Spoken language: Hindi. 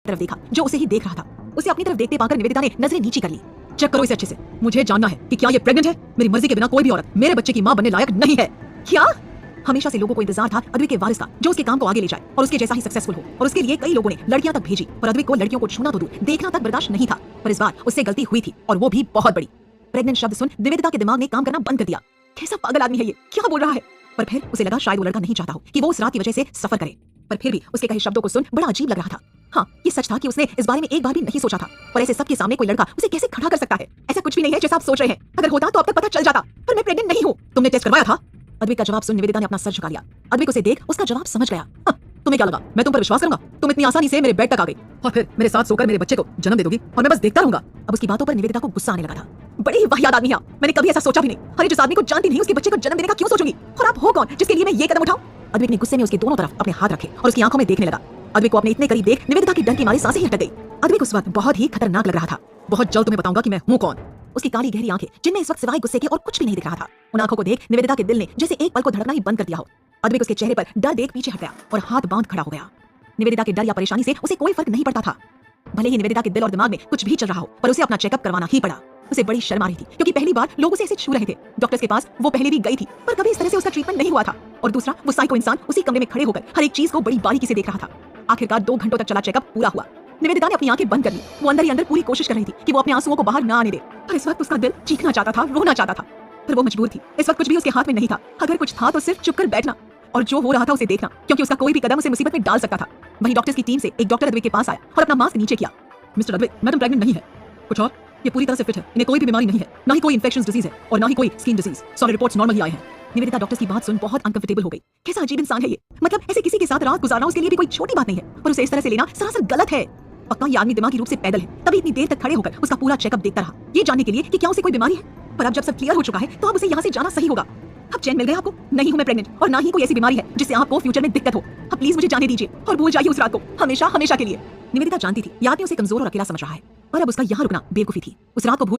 तरफ देखा जो उसे ही देख रहा था। उसे अपनी तरफ देखते पाकर निवेदिता ने नजरें नीची कर ली। चेक करो इसे अच्छे से, मुझे जानना है कि क्या ये प्रेग्नेंट है। मेरी मर्जी के बिना कोई भी औरत मेरे बच्चे की मां बनने लायक नहीं है। क्या? हमेशा से लोगों को इंतजार था अद्विक के वारिस का, जो उसके काम को आगे ले जाए और उसके जैसा ही सक्सेसफुल हो। और उसके लिए कई लोगों ने लड़कियां तक भेजी, पर अद्विक को लड़कियों को छूना तो दूर, देखना तक बर्दाश्त नहीं था। पर इस बार उससे गलती हुई थी, और वो भी बहुत बड़ी। प्रेग्नेंट शब्द सुन निवेदिता के दिमाग ने काम करना बंद कर दिया। कैसा पागल आदमी है ये, क्या बोल रहा है? पर फिर उसे लगा शायद वो लड़का नहीं चाहता हो कि वो उस रात की वजह से सफर करे। पर फिर भी उसके कहे शब्दों को सुन बड़ा अजीब लग रहा था। हाँ, ये सच था कि उसने इस बारे में एक बार भी नहीं सोचा था, पर ऐसे सबके सामने कोई लड़का उसे कैसे खड़ा कर सकता है? ऐसा कुछ भी नहीं है जैसा आप सोच रहे हैं। अगर होता तो अब तक पता चल जाता, पर मैं प्रेग्नेंट नहीं हूँ। तुमने टेस्ट करवाया था? अद्विक का जवाब सुन निवेदिता ने अपना सर झुका लिया। अद्विक उसे देख उसका जवाब समझ गया। तुम्हें क्या लगा मैं तुम पर विश्वास करूंगा? तुम इतनी आसानी से मेरे बेड तक आ गई और फिर मेरे साथ सोकर मेरे बच्चे को जन्म दे दोगी और मैं बस देखता रहूंगा। अब उसकी बातों पर निवेदिता को गुस्सा आने लगा था। बड़ी वाहियात आदमी है, मैंने कभी ऐसा सोचा भी नहीं। अरे जिस आदमी को जानती नहीं उसके बच्चे को जन्म देने का क्यों सोचूंगी? और आप हो कौन जिसके लिए मैं ये कदम उठाऊं? अद्विक ने गुस्से में उसके दोनों तरफ अपने हाथ रखे और उसकी आंखों में देखने लगा। अद्विक को अपने इतने करीब देख निवेदिता की डर की मारी सांसें ही अटक गई। अद्विक उस वक्त बहुत ही खतरनाक लग रहा था। बहुत जल्द तुम्हें बताऊंगा कि मैं हूं कौन। उसकी काली गहरी आंखें जिनमें इस वक्त सिवाय गुस्से के और कुछ भी नहीं दिख रहा था, उन आंखों को देख निवेदिता के दिल ने जैसे एक पल को धड़कना ही बंद कर दिया हो। अद्विक उसके चेहरे पर डर देख पीछे हट गया और हाथ बांध खड़ा हो गया। निवेदिता के डर या परेशानी से उसे कोई फर्क नहीं पड़ता था। भले ही निवेदिता के दिल और दिमाग में कुछ भी चल रहा हो, पर उसे अपना चेकअप करवाना ही पड़ा। उसे बड़ी शर्म आ रही थी क्योंकि पहली बार लोग उसे ऐसे छू रहे थे। डॉक्टर्स के पास वो पहले भी गई थी, पर कभी इस तरह से उसका ट्रीटमेंट नहीं हुआ था। और दूसरा, वो साइको इंसान उसी कमरे में खड़े होकर हर एक चीज को बड़ी बारीकी से देख रहा था। आखिरकार 2 घंटों तक चला चेकअप पूरा हुआ। निवेदिता ने अपनी आंखें बंद कर ली। वो अंदर ही अंदर पूरी कोशिश कर रही थी कि वो अपने आंसुओं को बाहर ना आने दे, पर इस वक्त उसका दिल चीखना चाहता था, रोना चाहता था, पर वो मजबूर थी। इस वक्त कुछ भी उसके हाथ में नहीं था। अगर कुछ था तो सिर्फ चुप कर बैठना और जो हो रहा था उसे देखना, क्योंकि उसका कोई भी कदम उसे मुसीबत में डाल सकता था। वहीं डॉक्टर्स की टीम से एक डॉक्टर अद्विक के पास आया और अपना मास्क नीचे किया। मिस्टर अद्विक, मैडम प्रेग्नेंट नहीं है। कुछ और? ये पूरी तरह से फिट है, इन्हें कोई भी बीमारी नहीं है, ना ही कोई इन्फेक्शंस डिजीज है और ना ही कोई स्किन डिजीज। सारे रिपोर्ट्स नॉर्मल ही आए हैं। निवेदिता डॉक्टर्स की बात सुन बहुत अनकंफर्टेबल हो गई। कैसा अजीब इंसान है ये। मतलब ऐसे किसी के साथ रात गुजारना उसके लिए भी कोई छोटी बात नहीं है, पर उसे इस तरह से लेना सरासर गलत है। पक्का ये आदमी दिमागी रूप से पैदल है, तभी इतनी देर तक खड़े होकर उसका पूरा चेकअप देखता रहा, ये जानने के लिए कि क्या उसे कोई बीमारी है। पर अब जब सब क्लियर हो चुका है तो अब उसे यहाँ से जाना सही होगा। अब चैन मिल गया आपको? नहीं हूँ मैं प्रेग्नेंट और ना ही कोई ऐसी बीमारी है जिससे आपको फ्यूचर में दिक्कत हो। अब प्लीज मुझे जाने दीजिए और भूल जाइए उस रात को, हमेशा हमेशा के लिए। निवेदिता जानती थी ये आदमी उसे कमजोर और अकेला समझ रहा है, पर अब उसका यहाँ रुकना बेवकूफी थी। उस रात को भूल